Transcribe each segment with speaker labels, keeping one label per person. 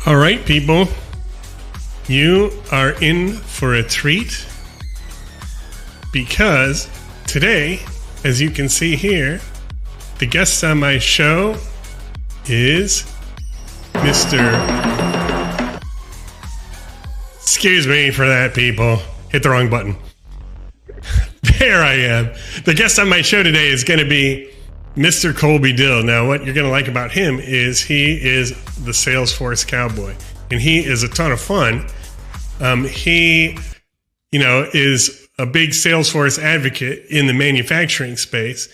Speaker 1: All right, people, you are in for a treat because today, as you can see here, the guest on my show is Mr. Excuse me for that, people. Hit the wrong button. There I am. The guest on my show today is going to be Mr. Colby Dill. Now, what you're going to like about him is he is the Salesforce cowboy, and he is a ton of fun. He, is a big Salesforce advocate in the manufacturing space,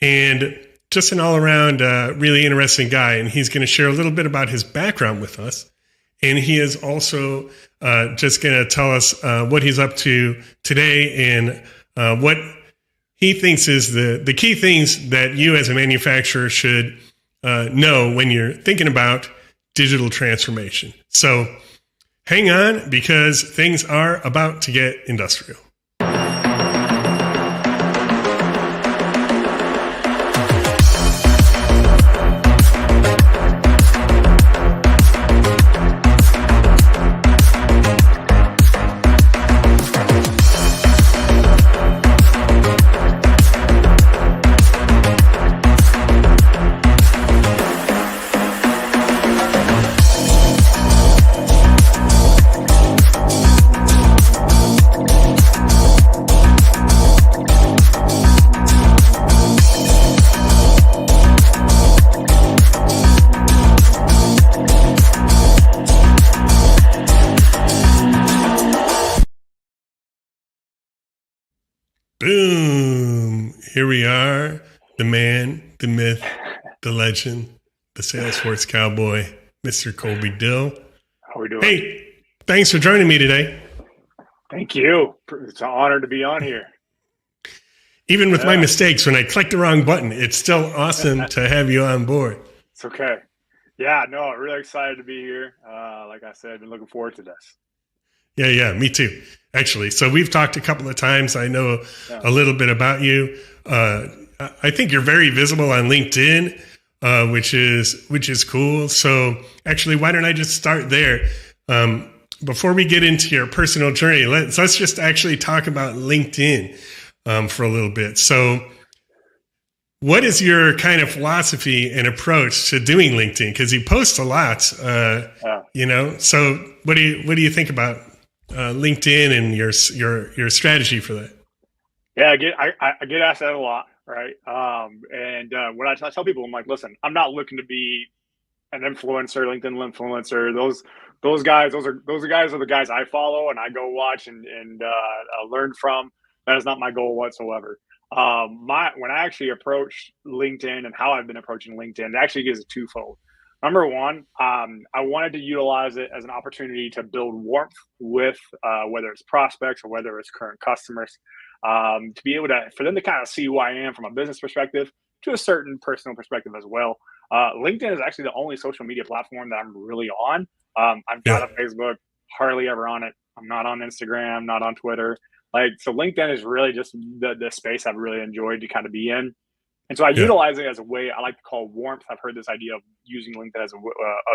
Speaker 1: and just an all-around really interesting guy. And he's going to share a little bit about his background with us. And he is also just going to tell us what he's up to today and what he thinks is the key things that you as a manufacturer should know when you're thinking about digital transformation. So hang on, because things are about to get industrial. Boom! Here we are, the man, the myth, the legend, the Salesforce cowboy, Mr. Colby Dill.
Speaker 2: How are we doing?
Speaker 1: Hey, thanks for joining me today.
Speaker 2: Thank you. It's an honor to be on here.
Speaker 1: Even with my mistakes, when I clicked the wrong button, it's still awesome to have you on board.
Speaker 2: It's okay. Yeah, no, I'm really excited to be here. Like I said, I've been looking forward to this.
Speaker 1: Yeah, me too, actually. So we've talked a couple of times. I know a little bit about you. I think you're very visible on LinkedIn, which is cool. So actually, why don't I just start there? Before we get into your personal journey, let's just actually talk about LinkedIn for a little bit. So what is your kind of philosophy and approach to doing LinkedIn? Because you post a lot, So what do you think about LinkedIn and your strategy for that?
Speaker 2: Yeah, I get asked that a lot, right? And when I tell people, I'm like, listen, I'm not looking to be an influencer, LinkedIn influencer. Those guys are the guys I follow and I go watch and learn from. That is not my goal whatsoever. When I actually approach LinkedIn and how I've been approaching LinkedIn, it actually is twofold. Number one, I wanted to utilize it as an opportunity to build warmth with whether it's prospects or whether it's current customers, to be able for them to kind of see who I am from a business perspective to a certain personal perspective as well. LinkedIn is actually the only social media platform that I'm really on. I'm not on Facebook, hardly ever on it. I'm not on Instagram, not on Twitter. So LinkedIn is really just the space I've really enjoyed to kind of be in. And so I utilize it as a way I like to call warmth. I've heard this idea of using LinkedIn as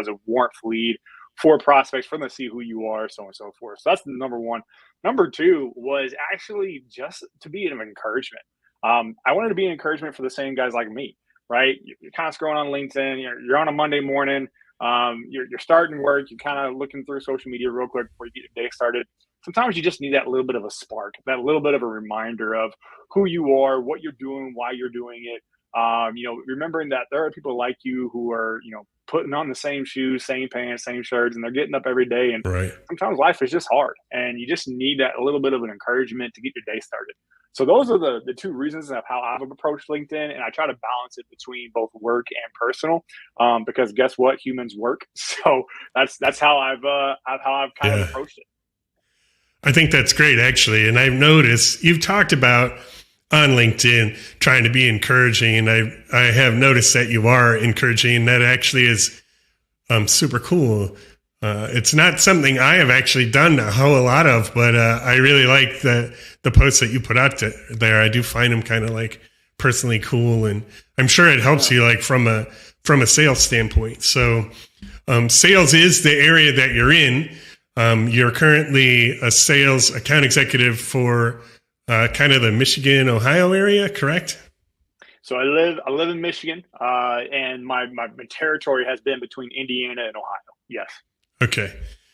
Speaker 2: a warmth lead for prospects, for them to see who you are, so on and so forth. So that's number one. Number two was actually just to be an encouragement. I wanted to be an encouragement for the same guys like me, right? You're kind of scrolling on LinkedIn. You're on a Monday morning. You're starting work. You're kind of looking through social media real quick before you get your day started. Sometimes you just need that little bit of a spark, that little bit of a reminder of who you are, what you're doing, why you're doing it. Remembering that there are people like you who are, putting on the same shoes, same pants, same shirts, and they're getting up every day. And sometimes life is just hard, and you just need that a little bit of an encouragement to get your day started. So those are the two reasons of how I've approached LinkedIn, and I try to balance it between both work and personal, because guess what? Humans work. So that's how I've kind of approached it.
Speaker 1: I think that's great, actually. And I've noticed you've talked about on LinkedIn trying to be encouraging, and I have noticed that you are encouraging, and that actually is super cool. It's not something I have actually done a whole lot of, but I really like the posts that you put out there. I do find them kind of like personally cool, and I'm sure it helps you like from a sales standpoint. So sales is the area that you're in. You're currently a sales account executive for kind of the Michigan, Ohio area, correct?
Speaker 2: So I live in Michigan, and my territory has been between Indiana and Ohio. Yes.
Speaker 1: Okay.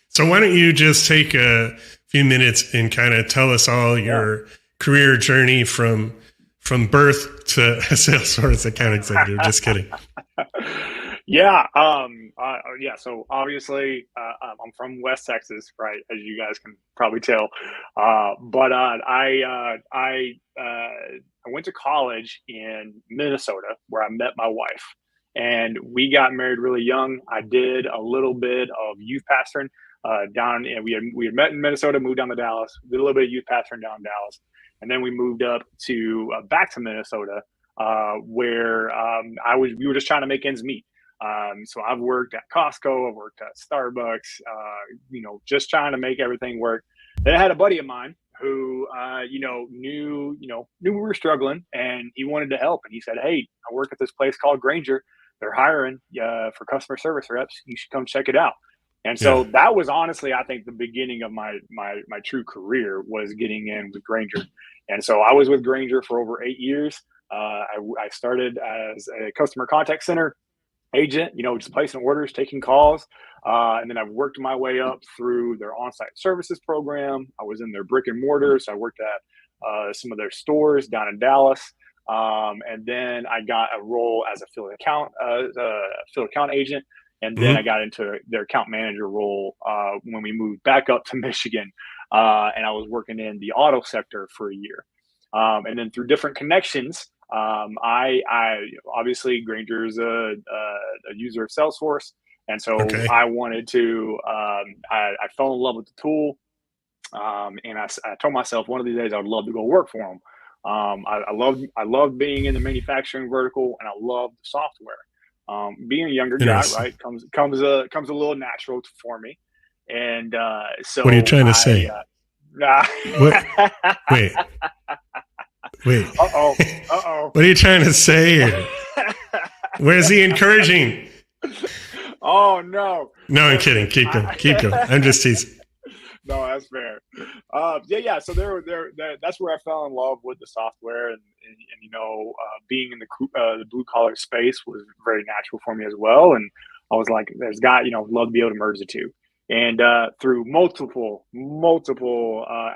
Speaker 1: So why don't you just take a few minutes and kind of tell us all your career journey from birth to a Salesforce account executive. Just kidding.
Speaker 2: Yeah. So obviously, I'm from West Texas, right? As you guys can probably tell. But I went to college in Minnesota where I met my wife, and we got married really young. I did a little bit of youth pastoring down, and we had met in Minnesota, moved down to Dallas, did a little bit of youth pastoring down in Dallas, and then we moved up to back to Minnesota, where we were just trying to make ends meet. So I've worked at Costco, I've worked at Starbucks, just trying to make everything work. Then I had a buddy of mine who, knew we were struggling, and he wanted to help. And he said, "Hey, I work at this place called Grainger. They're hiring for customer service reps. You should come check it out." And so that was honestly, I think, the beginning of my true career was getting in with Grainger. And so I was with Grainger for over 8 years. I started as a customer contact center agent, just placing orders, taking calls. And then I've worked my way up through their on-site services program. I was in their brick and mortar. So I worked at some of their stores down in Dallas. And then I got a role as a field account agent. And then I got into their account manager role when we moved back up to Michigan. And I was working in the auto sector for a year. And then through different connections, I obviously Grainger's a user of Salesforce. And so I wanted to, I fell in love with the tool. And I told myself one of these days I would love to go work for them. I loved being in the manufacturing vertical, and I loved the software. Being a younger guy, right, comes a little natural for me. And so
Speaker 1: what are you trying to say? Wait.
Speaker 2: Uh-oh.
Speaker 1: What are you trying to say? Where's the encouraging?
Speaker 2: Oh, no.
Speaker 1: No, I'm kidding. Keep going. I'm just teasing.
Speaker 2: No, that's fair. So that's where I fell in love with the software, and being in the blue collar space was very natural for me as well. And I was like, love to be able to merge the two. And through multiple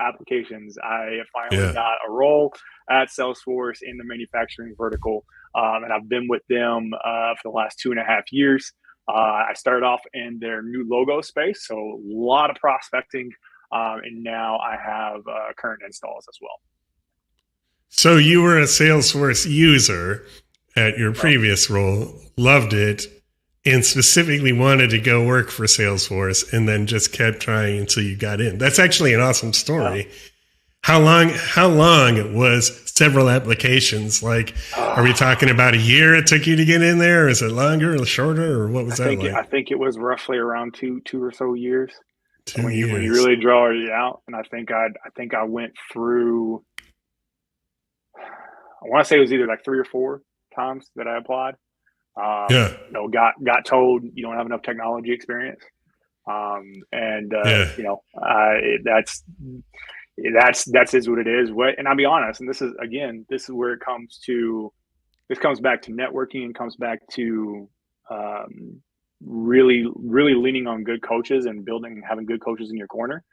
Speaker 2: applications, I finally got a role at Salesforce in the manufacturing vertical, and I've been with them for the last 2.5 years. I started off in their new logo space, so a lot of prospecting, and now I have current installs as well.
Speaker 1: So you were a Salesforce user at your previous role, loved it, and specifically wanted to go work for Salesforce, and then just kept trying until you got in. That's actually an awesome story. Yeah. How long it was several applications? Like, are we talking about a year it took you to get in there? Or is it longer or shorter, or what was that like?
Speaker 2: I think it was roughly around two or so years.
Speaker 1: 2 years.
Speaker 2: When you really draw it out. And I think I went through, I want to say it was either like 3 or 4 times that I applied. Got told you don't have enough technology experience. That's is what it is. And I'll be honest, and this is where it comes back to networking, and comes back to really leaning on good coaches and having good coaches in your corner.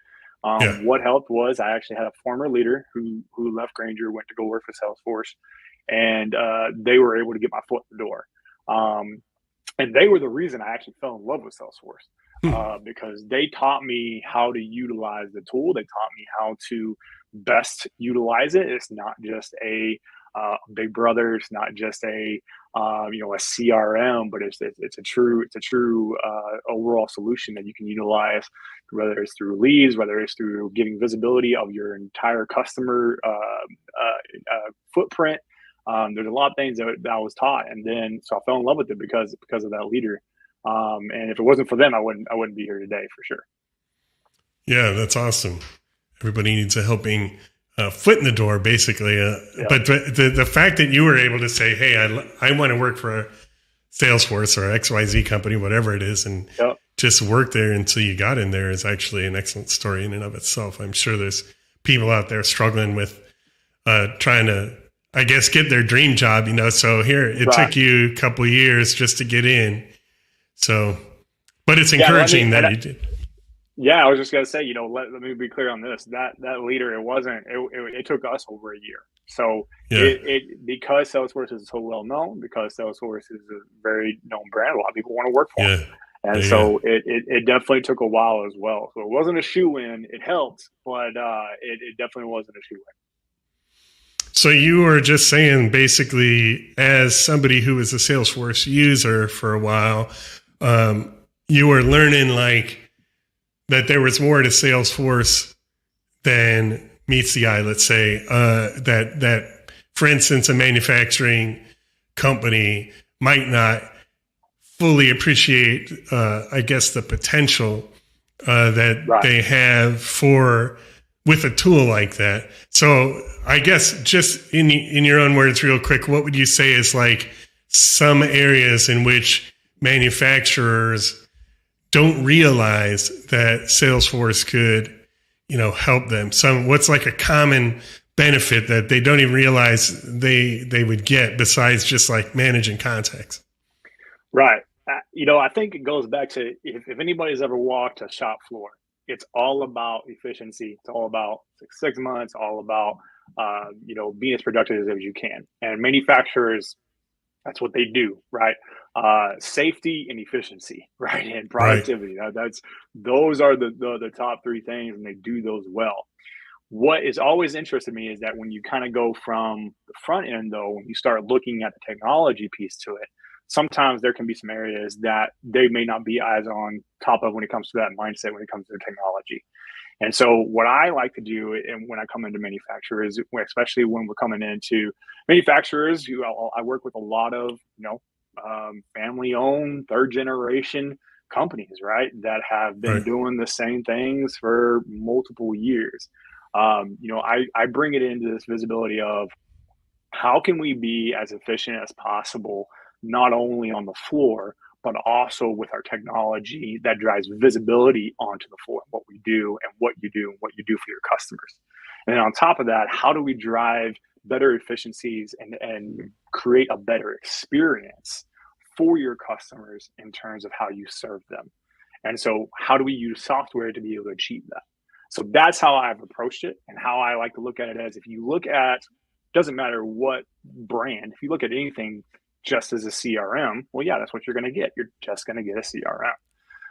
Speaker 2: What helped was I actually had a former leader who left Grainger, went to go work for Salesforce, and they were able to get my foot in the door. And they were the reason I actually fell in love with Salesforce, because they taught me how to utilize the tool. They taught me how to best utilize it. It's not just a big brother. It's not just a CRM, but it's a true overall solution that you can utilize, whether it's through leads, whether it's through giving visibility of your entire customer footprint. There's a lot of things that I was taught, and then so I fell in love with it because of that leader. And if it wasn't for them, I wouldn't be here today for sure.
Speaker 1: Yeah, that's awesome. Everybody needs a helping foot in the door, basically. But the fact that you were able to say, "Hey, I want to work for Salesforce or XYZ company, whatever it is, and
Speaker 2: Yep.
Speaker 1: just work there until you got in there is actually an excellent story in and of itself. I'm sure there's people out there struggling with trying to, I guess, get their dream job, so here it took you a couple of years just to get in. So, but it's encouraging that you did.
Speaker 2: Yeah, I was just gonna say, let me be clear on this. That leader, it took us over a year. So it because Salesforce is so well known, because Salesforce is a very known brand, a lot of people want to work for them. And so it definitely took a while as well. So it wasn't a shoe-in. It helped, but it definitely wasn't a shoe-in.
Speaker 1: So you were just saying, basically, as somebody who was a Salesforce user for a while, you were learning that there was more to Salesforce than meets the eye. Let's say that, for instance, a manufacturing company might not fully appreciate, I guess, the potential that they have with a tool like that. So I guess just in your own words, real quick, what would you say is some areas in which manufacturers don't realize that Salesforce could, help them? What's a common benefit that they don't even realize they would get besides just managing contacts?
Speaker 2: Right. I think it goes back to if anybody's ever walked a shop floor, it's all about efficiency. It's all about Six Sigma. It's all about, being as productive as you can. And manufacturers, that's what they do, right? Safety and efficiency, right? And productivity. Right. Those are the top three things, and they do those well. What is always interested me is that when you kind of go from the front end, though, when you start looking at the technology piece to it, sometimes there can be some areas that they may not be as on top of when it comes to that mindset, when it comes to the technology. And so what I like to do, and when I come into manufacturers, especially when we're coming into manufacturers, I work with a lot of, family-owned, third-generation companies, right, that have been doing the same things for multiple years. I bring it into this visibility of how can we be as efficient as possible, not only on the floor, but also with our technology that drives visibility onto the floor, what we do and what you do and what you do for your customers. And then on top of that, how do we drive better efficiencies and create a better experience for your customers in terms of how you serve them? And so how do we use software to be able to achieve that? So that's how I've approached it, and how I like to look at it as, if you look at, doesn't matter what brand, if you look at anything just as a CRM, well, yeah, that's what you're going to get. You're just going to get a CRM.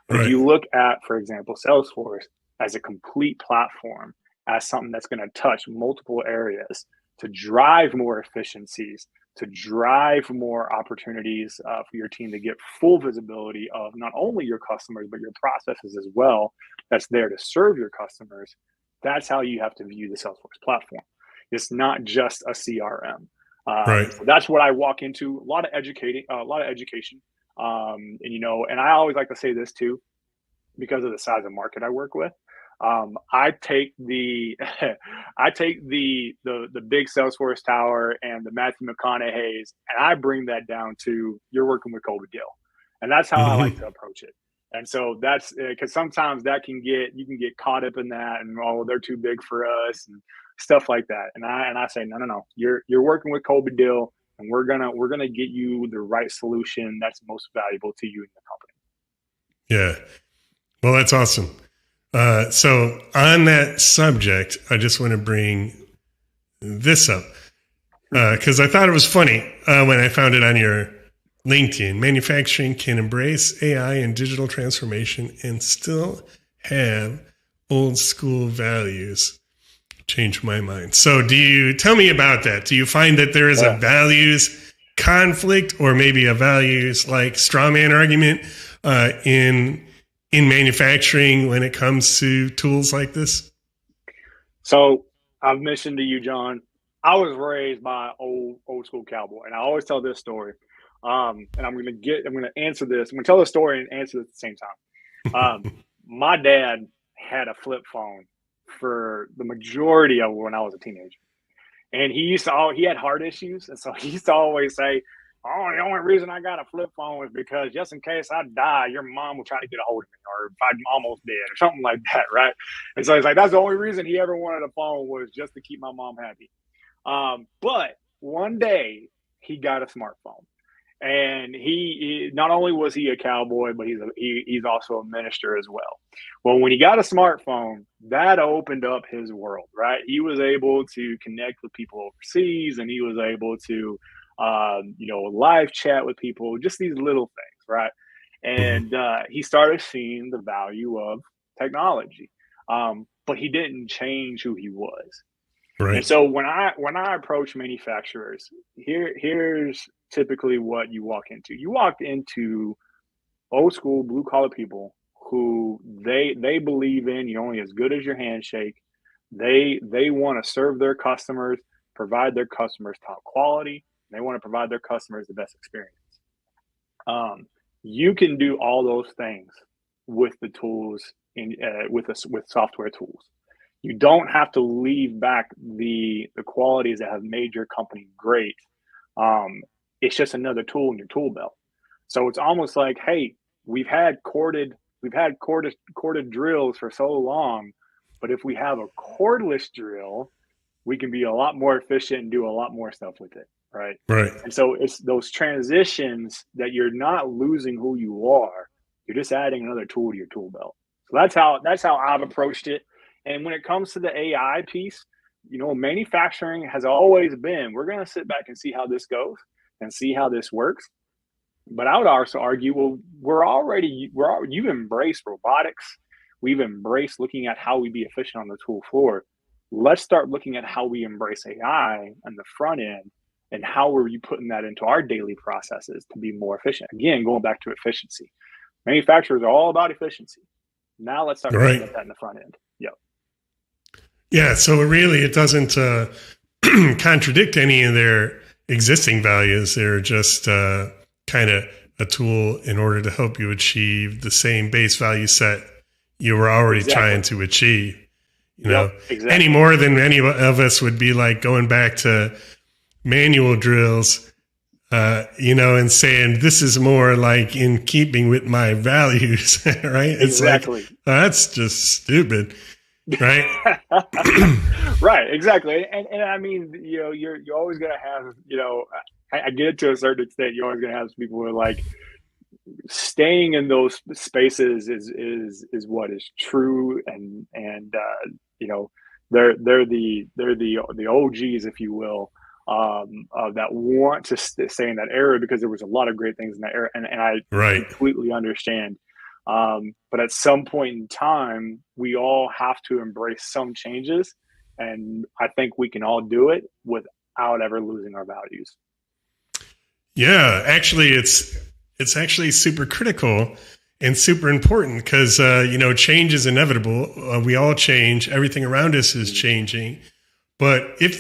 Speaker 2: But if you look at, for example, Salesforce as a complete platform, as something that's going to touch multiple areas to drive more efficiencies, to drive more opportunities for your team to get full visibility of not only your customers, but your processes as well, that's there to serve your customers, that's how you have to view the Salesforce platform. It's not just a CRM. So that's what I walk into. A lot of education. And I always like to say this too, because of the size of market I work with. I take the big Salesforce tower and the Matthew McConaughey's, and I bring that down to, you're working with Colby Dill, and that's how I like to approach it. And so that's because sometimes you can get caught up in that, and they're too big for us and stuff like that. And I say, no, you're working with Colby Dill, and we're gonna get you the right solution that's most valuable to you and the
Speaker 1: Yeah,
Speaker 2: company.
Speaker 1: well, that's awesome. So on that subject, I just want to bring this up because I thought it was funny when I found it on your LinkedIn. Manufacturing can embrace AI and digital transformation and still have old school values. Changed my mind. So tell me about that? Do you find that there is a values conflict, or maybe a values straw man argument in manufacturing when it comes to tools like this?
Speaker 2: So I've mentioned to you, John, I was raised by old school cowboy, and I always tell this story. And I'm going to answer this. I'm going to tell the story and answer it at the same time. My dad had a flip phone for the majority of when I was a teenager, and he had heart issues, and so he used to always say, oh, the only reason I got a flip phone is because just in case I die, your mom will try to get a hold of me, or if I'm almost dead, or something like that, right? And so it's like that's the only reason he ever wanted a phone, was just to keep my mom happy. But one day he got a smartphone, and he not only was he a cowboy, but he's also a minister as well. Well, when he got a smartphone, that opened up his world, right? He was able to connect with people overseas, and he was able to live chat with people, just these little things, right? And he started seeing the value of technology, but he didn't change who he was.
Speaker 1: Right.
Speaker 2: And so when I approach manufacturers, here's typically what you walk into. You walk into old school blue collar people who they believe in you're only as good as your handshake. They want to serve their customers, provide their customers top quality. They want to provide their customers the best experience. You can do all those things with the tools with software tools. You don't have to leave back the qualities that have made your company great. It's just another tool in your tool belt. So it's almost like, hey, we've had corded drills for so long, but if we have a cordless drill, we can be a lot more efficient and do a lot more stuff with it, right?
Speaker 1: Right.
Speaker 2: And so it's those transitions that you're not losing who you are. You're just adding another tool to your tool belt. So that's how I've approached it. And when it comes to the AI piece, manufacturing has always been, we're going to sit back and see how this goes and see how this works. But I would also argue, well, you've embraced robotics. We've embraced looking at how we be efficient on the tool floor. Let's start looking at how we embrace AI on the front end, and how are you putting that into our daily processes to be more efficient? Again, going back to efficiency. Manufacturers are all about efficiency. Now let's start looking at that in the front end. Yep.
Speaker 1: Yeah, so it doesn't contradict any of their existing values. They're just kind of a tool in order to help you achieve the same base value set you were already trying to achieve. Any more than any of us would be like going back to manual drills, and saying this is more like in keeping with my values, right? It's
Speaker 2: exactly.
Speaker 1: Like, that's just stupid. Right.
Speaker 2: Right. Exactly. And I mean, you're always going to have, I get it to a certain extent. You're always going to have people who are like, staying in those spaces is what is true. And they're the OGs, if you will, that want to stay in that era, because there was a lot of great things in that era. And I completely understand. But at some point in time, we all have to embrace some changes. And I think we can all do it without ever losing our values.
Speaker 1: Yeah, actually, it's actually super critical and super important because, change is inevitable. We all change. Everything around us is changing. But if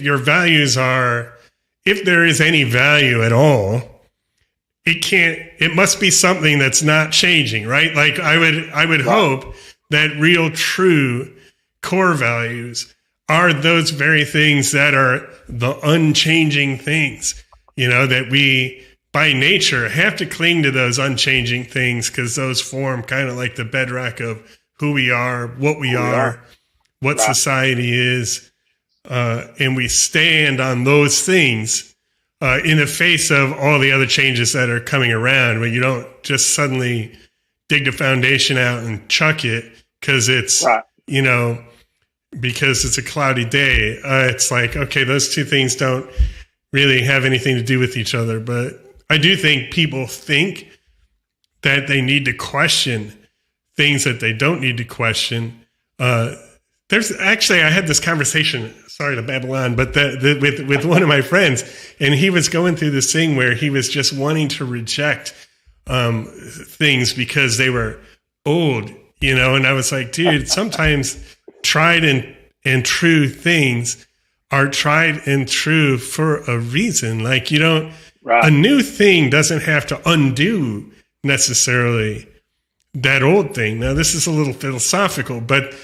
Speaker 1: there is any value at all, it must be something that's not changing, right? Like I would hope that real, true core values are those very things that are the unchanging things, that we by nature have to cling to those unchanging things, because those form kind of like the bedrock of who we are, what we are, what society is. And we stand on those things in the face of all the other changes that are coming around, but you don't just suddenly dig the foundation out and chuck it because it's, because it's a cloudy day. It's like, okay, those two things don't really have anything to do with each other. But I do think people think that they need to question things that they don't need to question. I had this conversation, sorry to babble on, but with one of my friends, and he was going through this thing where he was just wanting to reject things because they were old, and I was like, dude, sometimes tried and true things are tried and true for a reason. Like a new thing doesn't have to undo necessarily that old thing. Now, this is a little philosophical, but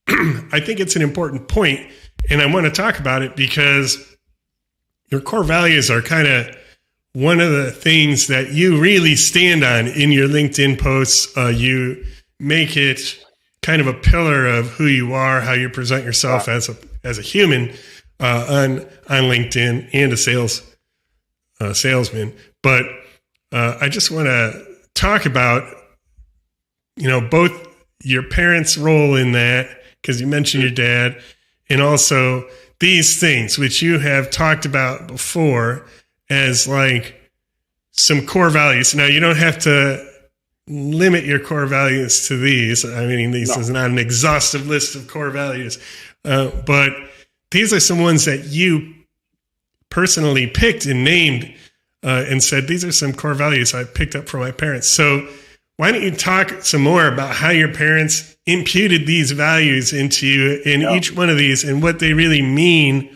Speaker 1: I think it's an important point, and I want to talk about it because your core values are kind of one of the things that you really stand on in your LinkedIn posts, you make it kind of a pillar of who you are, how you present yourself as a human on LinkedIn and a salesman. But I just want to talk about, both your parents' role in that, because you mentioned your dad, and also these things which you have talked about before as like some core values. Now, you don't have to limit your core values to these. I mean, this is not an exhaustive list of core values, but these are some ones that you personally picked and named and said, these are some core values I picked up from my parents. So why don't you talk some more about how your parents imputed these values into you in each one of these and what they really mean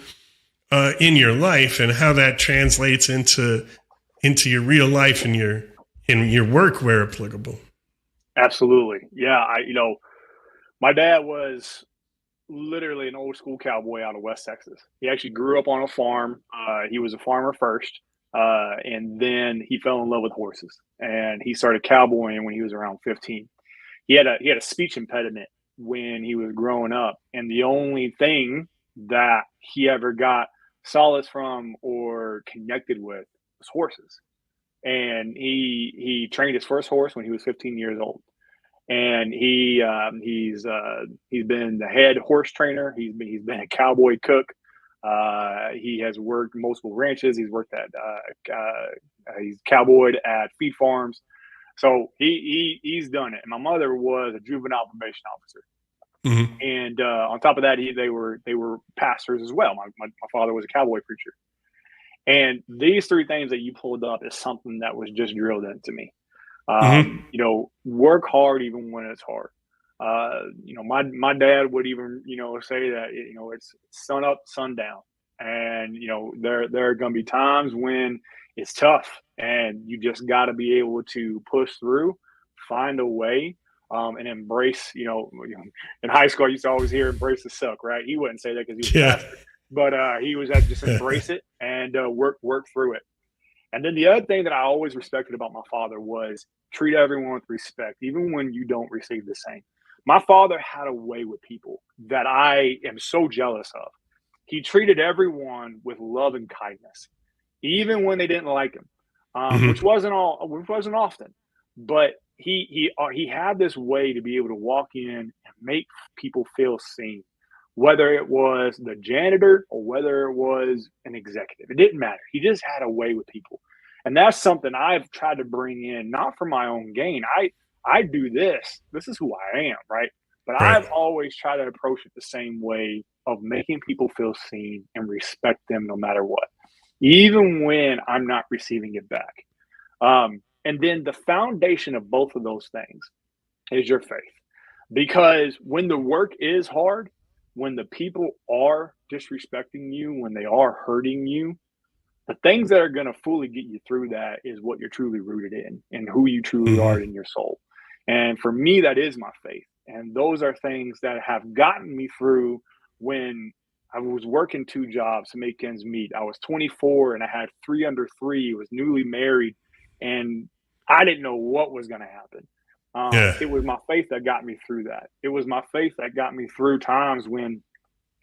Speaker 1: in your life and how that translates into your real life and your work where applicable.
Speaker 2: Absolutely. Yeah. My dad was literally an old school cowboy out of West Texas. He actually grew up on a farm. He was a farmer first. And then he fell in love with horses and he started cowboying when he was around 15. He had a speech impediment when he was growing up. And the only thing that he ever got solace from or connected with was horses. And he trained his first horse when he was 15 years old. And he's been the head horse trainer. He's been a cowboy cook. He has worked multiple ranches. He's worked at he's cowboyed at feed farms. So he's done it. And my mother was a juvenile probation officer. Mm-hmm. And on top of that, they were pastors as well. My father was a cowboy preacher. And these three things that you pulled up is something that was just drilled into me. Work hard even when it's hard. My dad would even, say that, it's sun up, sun down. And, there are going to be times when it's tough and you just got to be able to push through, find a way, and embrace, in high school, I used to always hear embrace the suck, right? He wouldn't say that because he was a pastor, but he was just embrace it and work through it. And then the other thing that I always respected about my father was treat everyone with respect, even when you don't receive the same. My father had a way with people that I am so jealous of. He treated everyone with love and kindness, even when they didn't like him, which wasn't often. But he had this way to be able to walk in and make people feel seen, whether it was the janitor or whether it was an executive. It didn't matter. He just had a way with people. And that's something I've tried to bring in, not for my own gain. I do this. This is who I am, right? But right. I've always tried to approach it the same way of making people feel seen and respect them no matter what, even when I'm not receiving it back. And then the foundation of both of those things is your faith. Because when the work is hard, when the people are disrespecting you, when they are hurting you, the things that are going to fully get you through that is what you're truly rooted in and who you truly are in your soul. And for me, that is my faith. And those are things that have gotten me through when I was working 2 jobs to make ends meet. I was 24 and I had 3 under 3, was newly married, and I didn't know what was going to happen. It was my faith that got me through that. It was my faith that got me through times when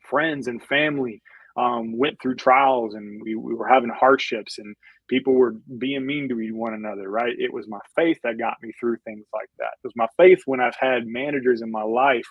Speaker 2: friends and family went through trials and we were having hardships and people were being mean to one another, right? It was my faith that got me through things like that. It was my faith when I've had managers in my life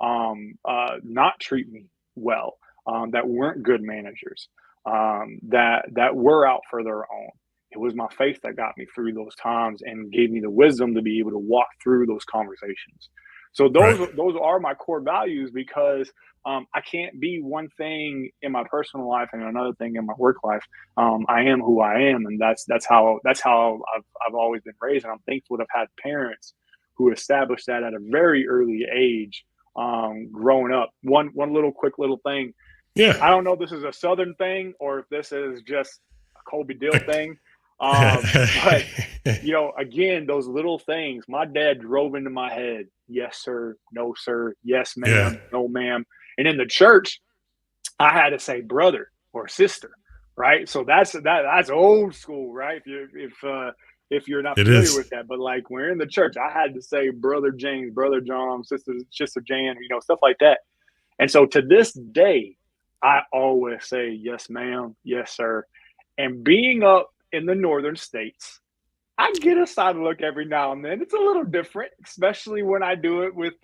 Speaker 2: not treat me well, that weren't good managers, that were out for their own. It was my faith that got me through those times and gave me the wisdom to be able to walk through those conversations. So those are my core values because I can't be one thing in my personal life and another thing in my work life. I am who I am, and that's how I've always been raised. And I'm thankful to have had parents who established that at a very early age, growing up. One quick little thing. Yeah, I don't know if this is a Southern thing or if this is just a Colby Dill thing. But again, those little things, my dad drove into my head. Yes, sir. No, sir. Yes, ma'am. No, ma'am. And in the church, I had to say brother or sister, right? So that's old school, right? If you're not
Speaker 1: It
Speaker 2: familiar
Speaker 1: is.
Speaker 2: with that, but like when we're in the church, I had to say brother James, brother John, sister Jan, stuff like that. And so to this day, I always say yes, ma'am, yes, sir. And being up in the northern states, I get a side look every now and then. It's a little different, especially when I do it with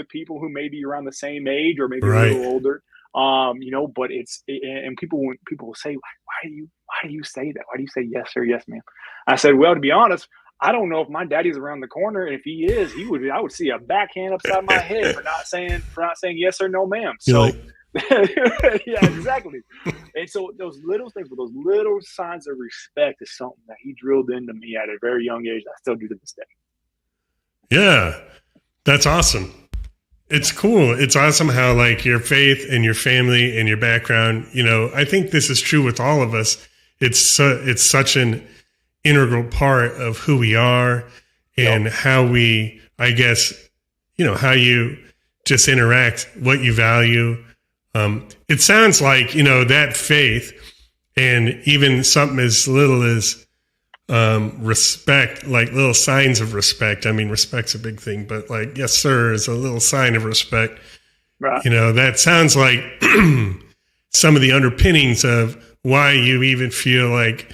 Speaker 2: people who may be around the same age or maybe a
Speaker 1: Right.
Speaker 2: little older. But and people will say, why do you say that? Why do you say yes sir, yes ma'am? I said, well, to be honest, I don't know if my daddy's around the corner, and if he is, I would see a backhand upside my head for not saying yes or no, ma'am.
Speaker 1: You're
Speaker 2: So
Speaker 1: like,
Speaker 2: yeah, exactly. And so those little things, but those little signs of respect is something that he drilled into me at a very young age. I still do to this day.
Speaker 1: yeah, that's awesome. It's cool. It's awesome how like your faith and your family and your background, I think this is true with all of us. It's such an integral part of who we are and how we, I guess, how you just interact, what you value. It sounds like, that faith and even something as little as respect, like little signs of respect. I mean, respect's a big thing, but like, yes, sir, is a little sign of respect.
Speaker 2: Right.
Speaker 1: That sounds like some of the underpinnings of why you even feel like,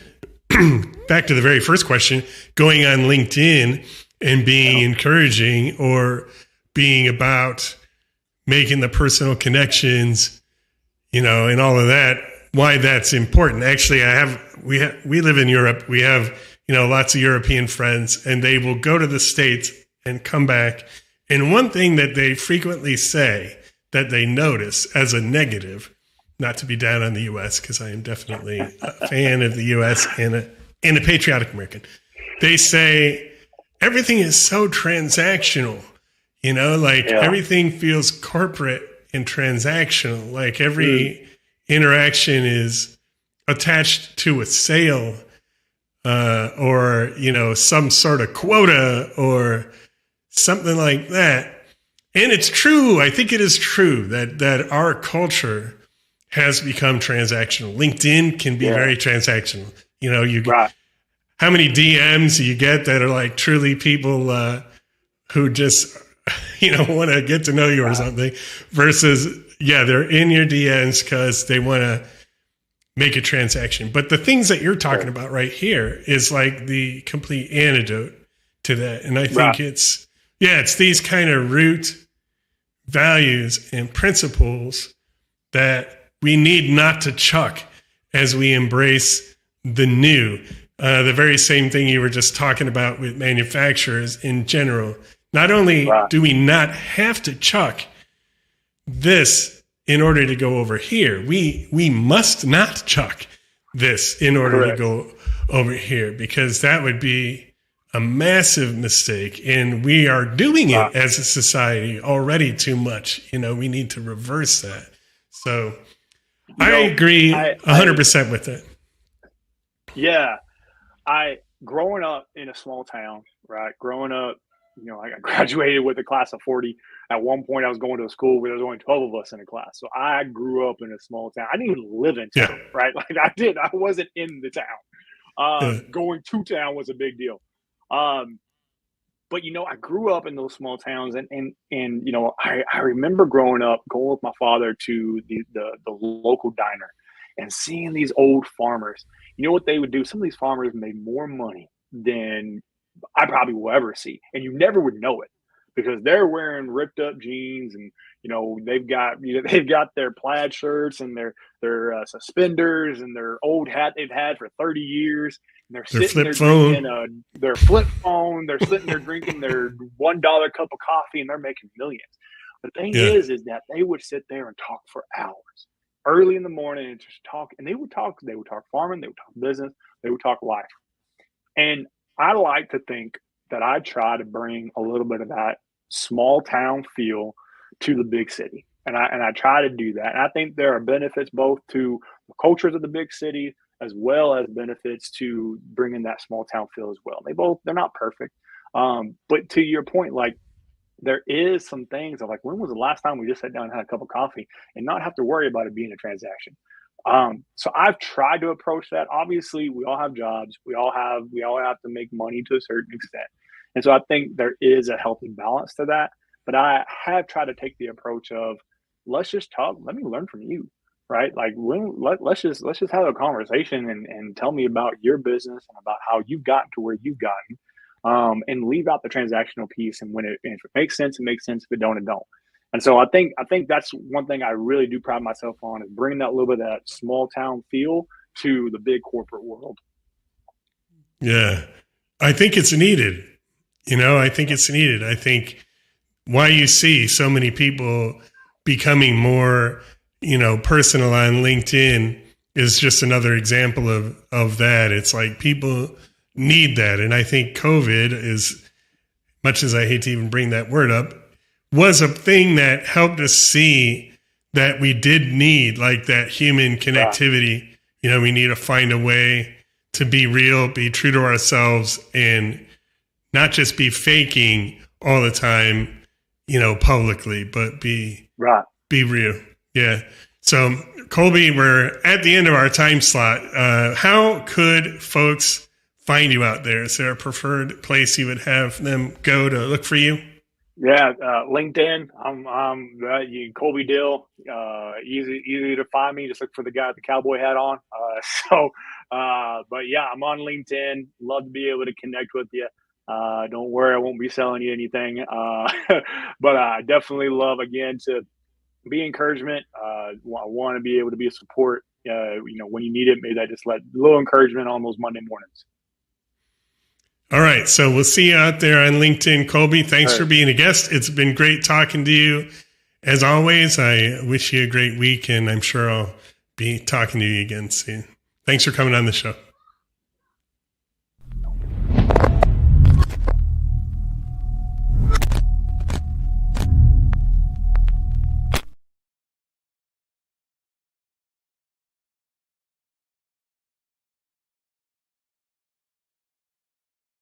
Speaker 1: back to the very first question, going on LinkedIn and being encouraging or being about making the personal connections, and all of that, why that's important. Actually, we live in Europe. We have, lots of European friends, and they will go to the States and come back. And one thing that they frequently say that they notice as a negative, not to be down on the U.S., because I am definitely a fan of the U.S. and a patriotic American. They say everything is so transactional, everything feels corporate and transactional. Like every interaction is attached to a sale or, some sort of quota or something like that. And it's true. I think it is true that our culture has become transactional. LinkedIn can be very transactional.
Speaker 2: Right.
Speaker 1: How many DMs you get that are like truly people who just, want to get to know you or something versus, they're in your DMs because they want to make a transaction. But the things that you're talking about right here is like the complete antidote to that. And I think it's these kind of root values and principles that we need not to chuck as we embrace the new. The very same thing you were just talking about with manufacturers in general. Not only do we not have to chuck this in order to go over here, we must not chuck this in order to go over here, because that would be a massive mistake. And we are doing it as a society already too much. We need to reverse that. So I agree 100% with it.
Speaker 2: Yeah. Growing up in a small town, right? Growing up, I graduated with a class of 40. At one point, I was going to a school where there was only 12 of us in a class. So I grew up in a small town. I didn't even live in town, right? Like I wasn't in the town. Going to town was a big deal. But I grew up in those small towns, and I remember growing up, going with my father to the local diner, and seeing these old farmers. You know what they would do? Some of these farmers made more money than I probably will ever see, and you never would know it because they're wearing ripped up jeans, and they've got their plaid shirts and their suspenders and their old hat they've had for 30 years. And they're sitting there drinking their flip phone. They're sitting there drinking their $1 cup of coffee, and they're making millions. The thing is that they would sit there and talk for hours, early in the morning, and just talk. And they would talk farming, they would talk business, they would talk life. And I like to think that I try to bring a little bit of that small town feel to the big city. And I try to do that. And I think there are benefits both to the cultures of the big city as well as benefits to bringing that small town feel as well. They're not perfect. But to your point, like there is some things of like, when was the last time we just sat down and had a cup of coffee and not have to worry about it being a transaction? So I've tried to approach that. Obviously, we all have jobs. We all have to make money to a certain extent. And so I think there is a healthy balance to that. But I have tried to take the approach of let's just talk. Let me learn from you, right? Like let's just have a conversation and tell me about your business and about how you've gotten to where you've gotten, and leave out the transactional piece. And if it makes sense, it makes sense. If it don't, it don't. And so I think that's one thing I really do pride myself on, is bringing that little bit of that small town feel to the big corporate world.
Speaker 1: Yeah. I think it's needed. I think it's needed. I think why you see so many people becoming more, personal on LinkedIn is just another example of that. It's like people need that. And I think COVID, as much as I hate to even bring that word up, was a thing that helped us see that we did need like that human connectivity. We need to find a way to be real, be true to ourselves, and not just be faking all the time, publicly, but be real. Yeah. So Colby, we're at the end of our time slot. How could folks find you out there? Is there a preferred place you would have them go to look for you?
Speaker 2: Yeah, LinkedIn. I'm Colby Dill. Easy to find me. Just look for the guy with the cowboy hat on. But yeah, I'm on LinkedIn. Love to be able to connect with you. Don't worry, I won't be selling you anything. But I definitely love, again, to be encouragement. I want to be able to be a support. When you need it, maybe I just let a little encouragement on those Monday mornings.
Speaker 1: All right. So we'll see you out there on LinkedIn. Colby, thanks for being a guest. It's been great talking to you. As always, I wish you a great week, and I'm sure I'll be talking to you again soon. Thanks for coming on the show.